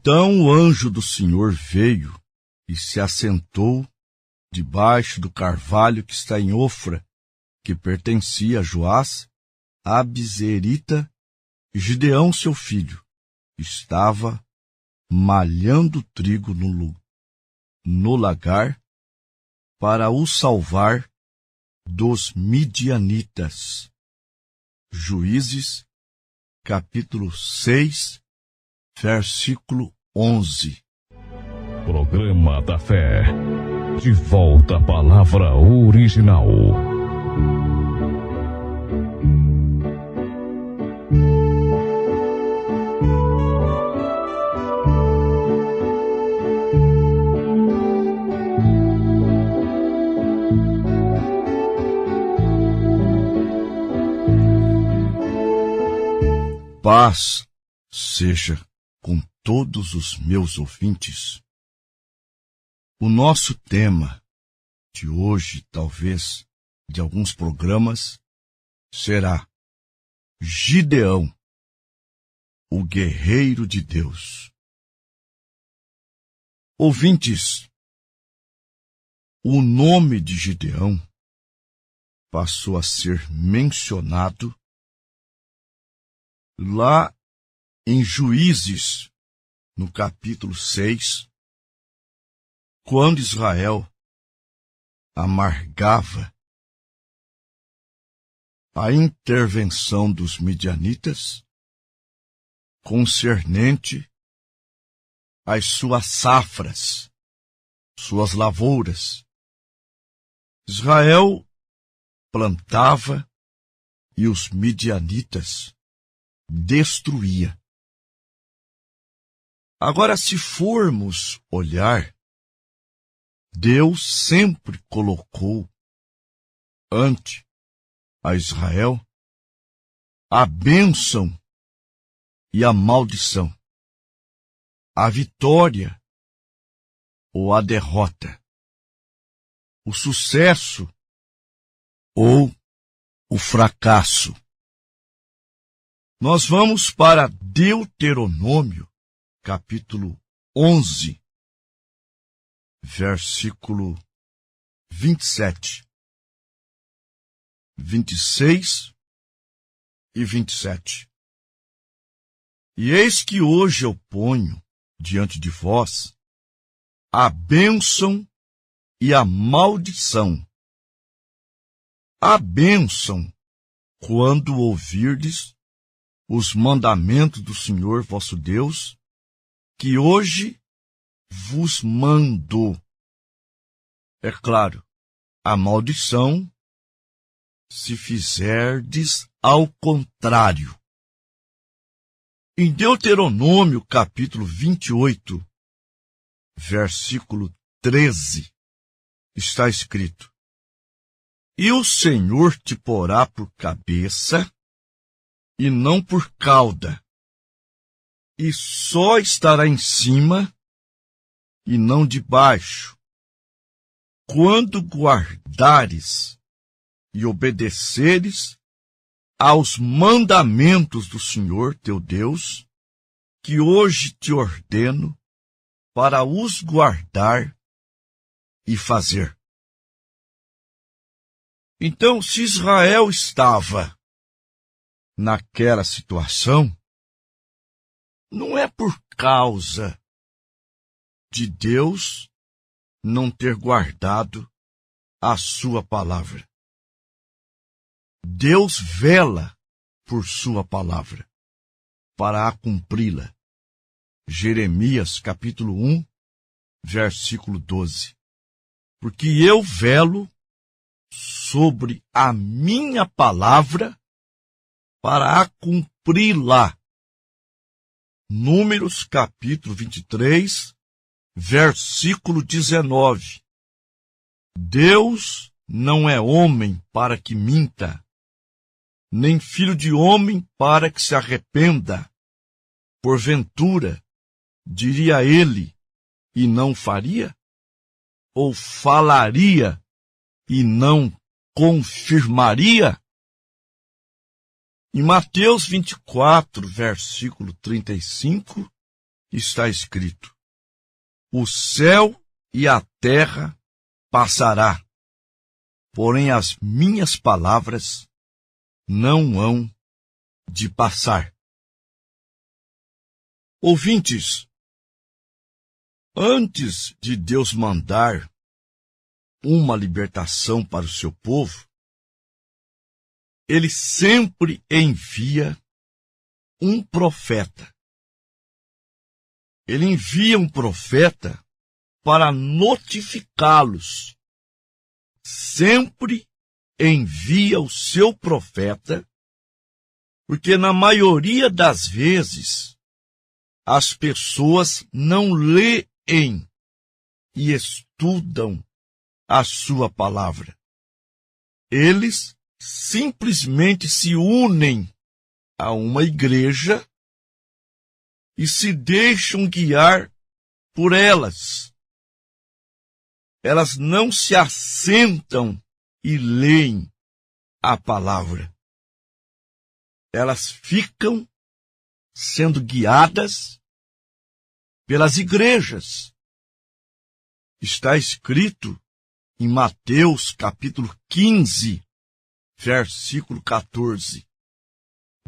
Então o anjo do Senhor veio e se assentou debaixo do carvalho que está em Ofra, que pertencia a Joás, a Abizerita, e Gideão, seu filho, estava malhando trigo no lagar para o salvar dos midianitas. Juízes, capítulo 6, versículo 11. Programa da Fé. De volta à palavra original. Paz seja com todos os meus ouvintes. O nosso tema de hoje, talvez de alguns programas, será Gideão, o guerreiro de Deus. Ouvintes, o nome de Gideão passou a ser mencionado lá em Juízes, no capítulo 6, quando Israel amargava a intervenção dos midianitas concernente às suas safras, suas lavouras. Israel plantava e os midianitas destruía. Agora, se formos olhar, Deus sempre colocou ante a Israel a bênção e a maldição, a vitória ou a derrota, o sucesso ou o fracasso. Nós vamos para Deuteronômio, capítulo 11, versículo 27, 26 e 27. E eis que hoje eu ponho diante de vós a bênção e a maldição. A bênção, quando ouvirdes os mandamentos do Senhor vosso Deus, que hoje vos mando. É claro, a maldição, se fizerdes ao contrário. Em Deuteronômio, capítulo 28, versículo 13, está escrito: E o Senhor te porá por cabeça e não por cauda, e só estará em cima e não debaixo, quando guardares e obedeceres aos mandamentos do Senhor teu Deus, que hoje te ordeno para os guardar e fazer. Então, se Israel estava naquela situação, não é por causa de Deus não ter guardado a sua palavra. Deus vela por sua palavra para a cumpri-la. Jeremias, capítulo 1, versículo 12. Porque eu velo sobre a minha palavra para a cumpri-la. Números, capítulo 23, versículo 19. Deus não é homem para que minta, nem filho de homem para que se arrependa. Porventura, diria ele, e não faria? Ou falaria e não confirmaria? Em Mateus 24, versículo 35, está escrito: o céu e a terra passará, porém as minhas palavras não hão de passar. Ouvintes, antes de Deus mandar uma libertação para o seu povo, ele sempre envia um profeta. Ele envia um profeta para notificá-los. Sempre envia o seu profeta, porque na maioria das vezes as pessoas não leem e estudam a sua palavra. Eles simplesmente se unem a uma igreja e se deixam guiar por elas. Elas não se assentam e leem a palavra. Elas ficam sendo guiadas pelas igrejas. Está escrito em Mateus capítulo 15, versículo 14.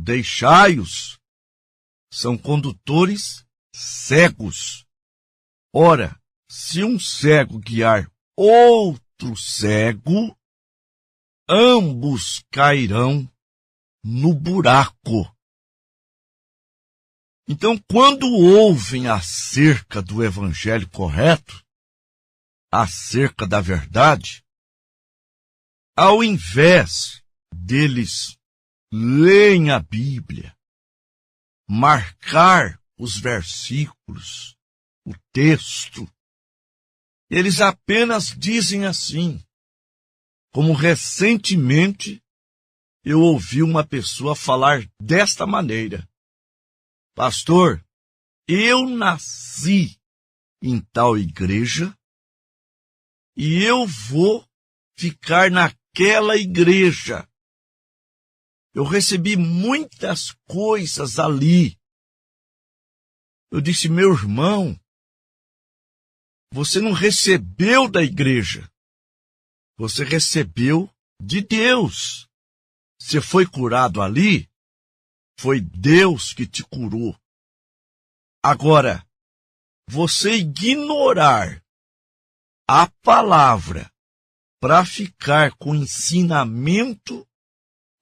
Deixai-os, são condutores cegos. Ora, se um cego guiar outro cego, ambos cairão no buraco. Então, quando ouvem acerca do evangelho correto, acerca da verdade, ao invés deles lerem a Bíblia, marcar os versículos, o texto, eles apenas dizem assim, como recentemente eu ouvi uma pessoa falar desta maneira: pastor, eu nasci em tal igreja e eu vou ficar naquela igreja. Eu recebi muitas coisas ali. Eu disse: meu irmão, você não recebeu da igreja, você recebeu de Deus. Você foi curado ali, foi Deus que te curou. Agora, você ignorar a palavra para ficar com o ensinamento,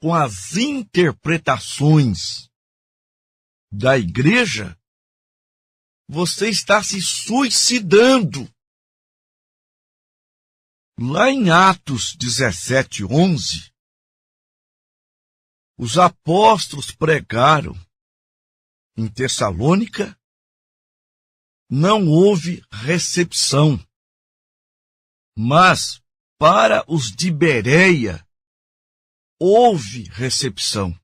com as interpretações da igreja, você está se suicidando. Lá em Atos 17:11, os apóstolos pregaram em Tessalônica, não houve recepção, mas para os de Bereia houve recepção.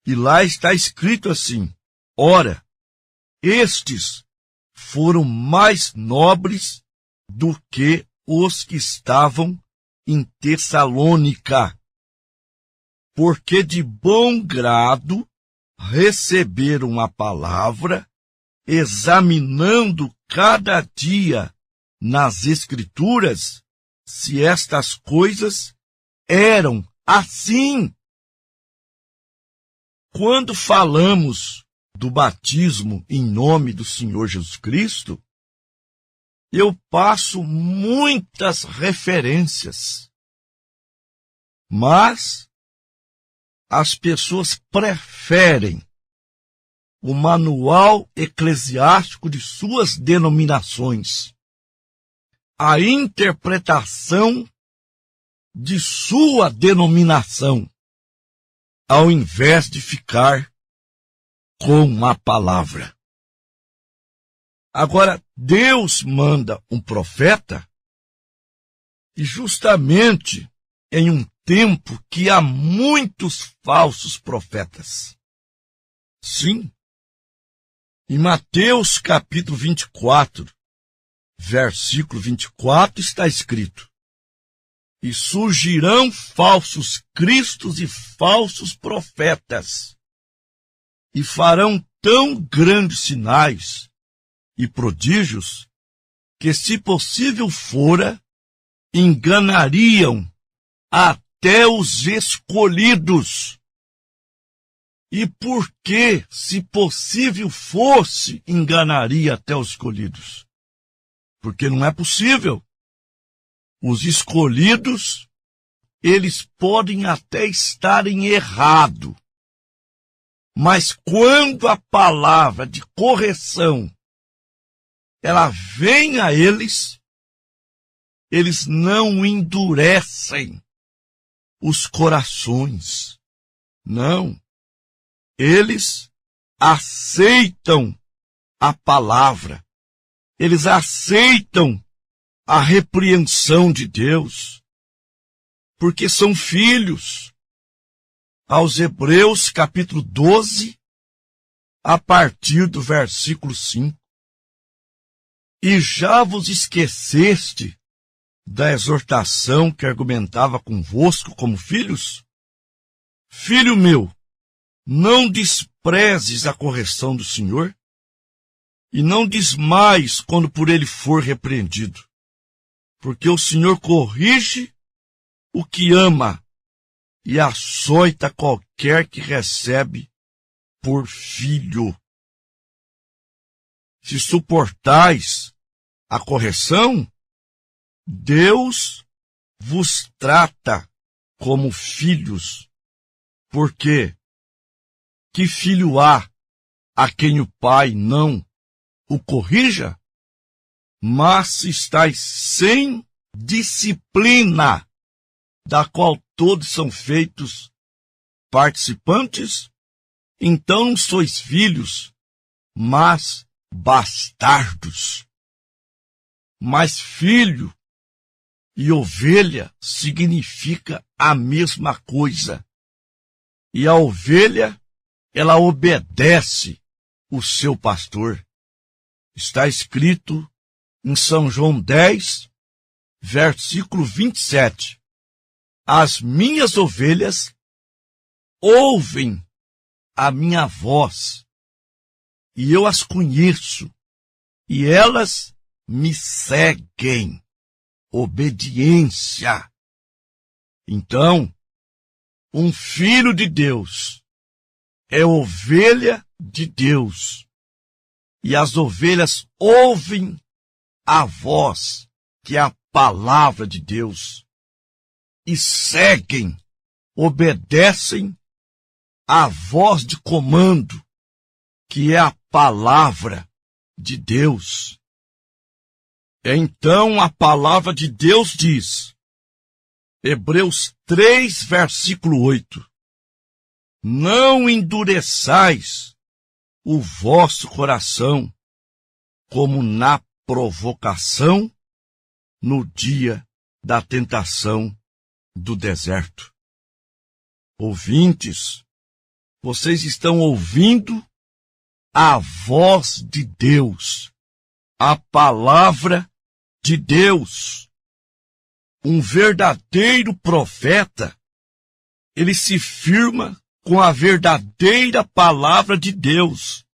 E lá está escrito assim: ora, estes foram mais nobres do que os que estavam em Tessalônica, porque de bom grado receberam a palavra, examinando cada dia nas Escrituras se estas coisas eram assim. Quando falamos do batismo em nome do Senhor Jesus Cristo, eu passo muitas referências, mas as pessoas preferem o manual eclesiástico de suas denominações, a interpretação de sua denominação, ao invés de ficar com a palavra. Agora, Deus manda um profeta, e justamente em um tempo que há muitos falsos profetas. Sim, em Mateus capítulo 24, versículo 24, está escrito: e surgirão falsos cristos e falsos profetas, e farão tão grandes sinais e prodígios que, se possível fora, enganariam até os escolhidos. E por que, se possível fosse, enganaria até os escolhidos? Porque não é possível. Os escolhidos, eles podem até estarem errados. Mas quando a palavra de correção, ela vem a eles, eles não endurecem os corações. Não. Eles aceitam a palavra. Eles aceitam a repreensão de Deus. Porque são filhos. Aos Hebreus, capítulo 12, a partir do versículo 5. E já vos esqueceste da exortação que argumentava convosco como filhos? Filho meu, não desprezes a correção do Senhor, e não desmaies quando por ele for repreendido, porque o Senhor corrige o que ama, e açoita qualquer que recebe por filho. Se suportais a correção, Deus vos trata como filhos. Porque que filho há a quem o pai não o corrija? Mas se estáis sem disciplina, da qual todos são feitos participantes, então não sois filhos, mas bastardos. Mas filho e ovelha significa a mesma coisa. E a ovelha, ela obedece o seu pastor. Está escrito em São João 10, versículo 27. As minhas ovelhas ouvem a minha voz, e eu as conheço, e elas me seguem. Obediência. Então, um filho de Deus é ovelha de Deus, e as ovelhas ouvem a voz, que é a palavra de Deus, e seguem, obedecem à voz de comando, que é a palavra de Deus. Então a palavra de Deus diz, Hebreus 3, versículo 8, não endureçais o vosso coração, como na provocação, no dia da tentação do deserto. Ouvintes, vocês estão ouvindo a voz de Deus, a palavra de Deus. Um verdadeiro profeta, ele se firma com a verdadeira palavra de Deus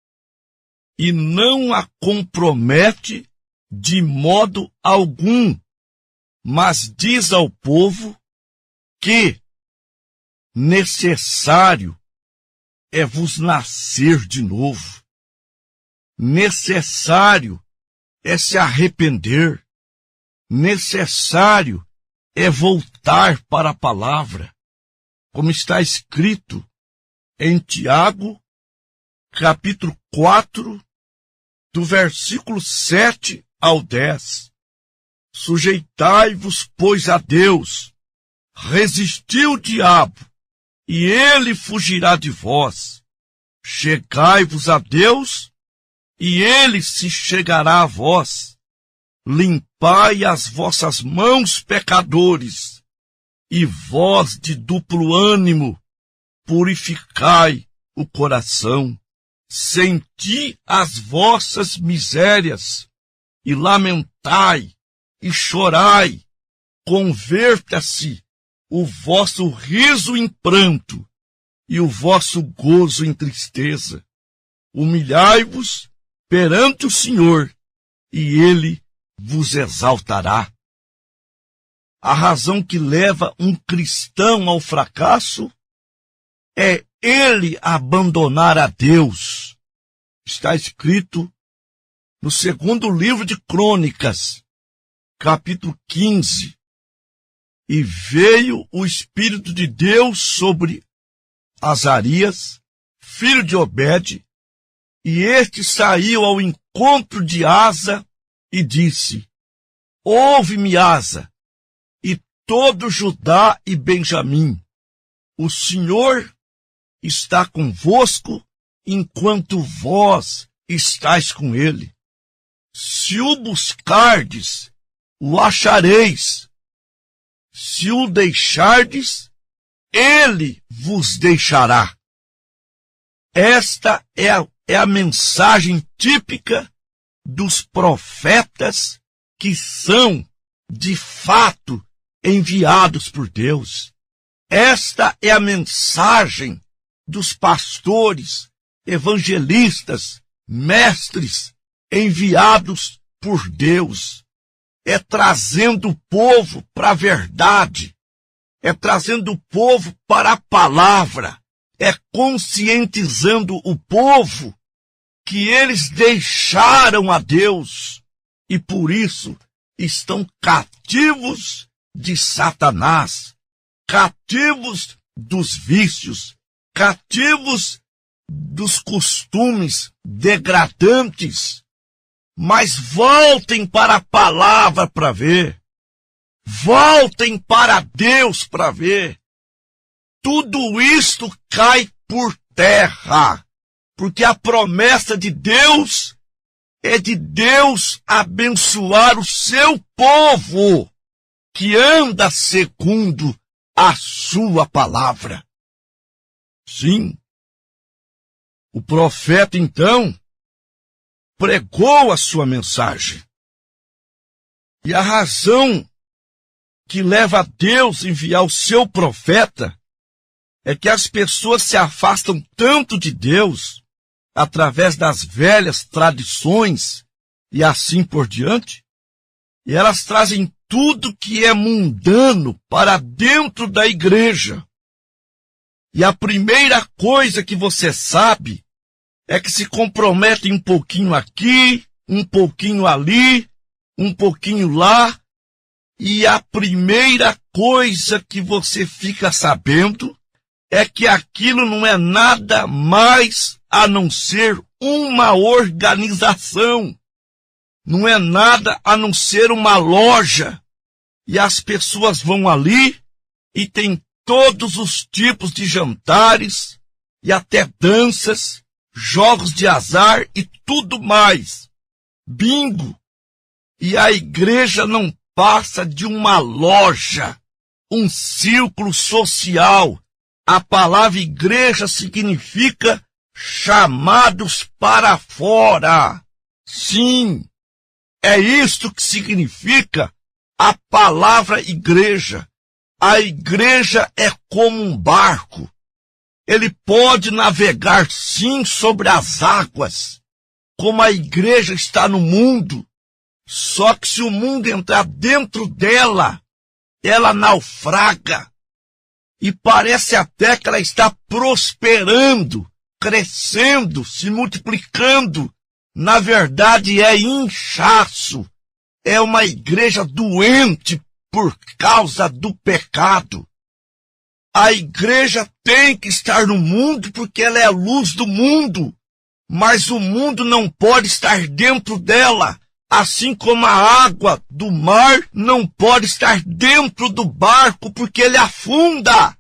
e não a compromete de modo algum, mas diz ao povo que necessário é vos nascer de novo. Necessário é se arrepender. Necessário é voltar para a palavra, como está escrito em Tiago, capítulo 4, do versículo 7 ao 10. Sujeitai-vos, pois, a Deus, resisti o diabo, e ele fugirá de vós. Chegai-vos a Deus, e ele se chegará a vós. Limpai as vossas mãos, pecadores, e vós de duplo ânimo, purificai o coração. Senti as vossas misérias, e lamentai, e chorai. Converta-se o vosso riso em pranto, e o vosso gozo em tristeza. humilhai-vos perante o Senhor, e Ele vos exaltará. A razão que leva um cristão ao fracasso é ele abandonar a Deus. Está escrito no segundo livro de Crônicas, capítulo 15. E veio o Espírito de Deus sobre Azarias, filho de Obed, e este saiu ao encontro de Asa e disse: Ouve-me, Asa, e todo Judá e Benjamim, o Senhor está convosco enquanto vós estáis com ele. Se o buscardes, o achareis. Se o deixardes, ele vos deixará. Esta é a mensagem típica dos profetas que são, de fato, enviados por Deus. Esta é a mensagem dos pastores, evangelistas, mestres enviados por Deus. É trazendo o povo para a verdade, é trazendo o povo para a palavra, é conscientizando o povo que eles deixaram a Deus e por isso estão cativos de Satanás, cativos dos vícios, cativos dos costumes degradantes. Mas voltem para a palavra para ver. Voltem para Deus para ver. Tudo isto cai por terra, porque a promessa de Deus é de Deus abençoar o seu povo, que anda segundo a sua palavra. Sim, o profeta então pregou a sua mensagem. E a razão que leva a Deus a enviar o seu profeta é que as pessoas se afastam tanto de Deus através das velhas tradições e assim por diante, e elas trazem tudo que é mundano para dentro da igreja. E a primeira coisa que você sabe é que se comprometem um pouquinho aqui, um pouquinho ali, um pouquinho lá, e a primeira coisa que você fica sabendo é que aquilo não é nada mais a não ser uma organização, não é nada a não ser uma loja, e as pessoas vão ali e tem todos os tipos de jantares e até danças, jogos de azar e tudo mais. Bingo. E a igreja não passa de uma loja, um círculo social. A palavra igreja significa chamados para fora. Sim, é isto que significa a palavra igreja. A igreja é como um barco. Ele pode navegar, sim, sobre as águas, como a igreja está no mundo. Só que se o mundo entrar dentro dela, ela naufraga. E parece até que ela está prosperando, crescendo, se multiplicando. Na verdade, é inchaço. É uma igreja doente por causa do pecado. A igreja tem que estar no mundo porque ela é a luz do mundo. Mas o mundo não pode estar dentro dela. Assim como a água do mar não pode estar dentro do barco porque ele afunda.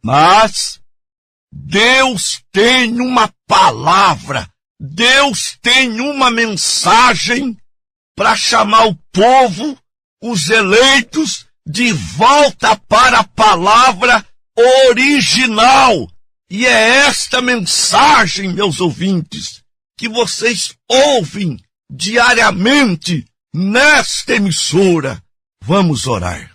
Mas Deus tem uma palavra. Deus tem uma mensagem para chamar o povo, os eleitos, de volta para a palavra original. E é esta mensagem, meus ouvintes, que vocês ouvem diariamente nesta emissora. Vamos orar.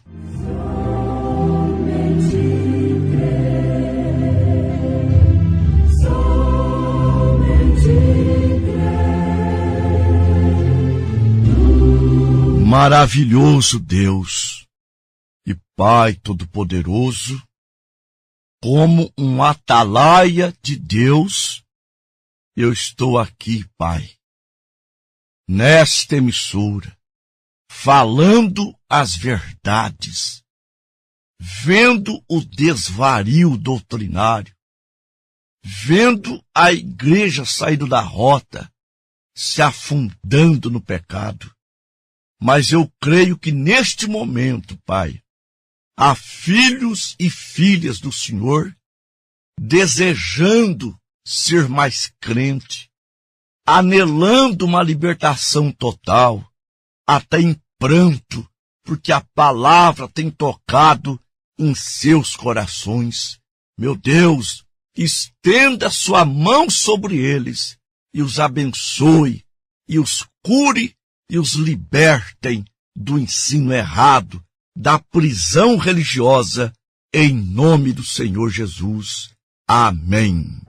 Somente Maravilhoso Deus e Pai Todo-Poderoso, como um atalaia de Deus, eu estou aqui, Pai, nesta emissora, falando as verdades, vendo o desvario doutrinário, vendo a igreja saindo da rota, se afundando no pecado. Mas eu creio que neste momento, Pai, há filhos e filhas do Senhor desejando ser mais crente, anelando uma libertação total, até em pranto, porque a palavra tem tocado em seus corações. Meu Deus, estenda sua mão sobre eles e os abençoe, e os cure e os libertem do ensino errado, da prisão religiosa, em nome do Senhor Jesus. Amém.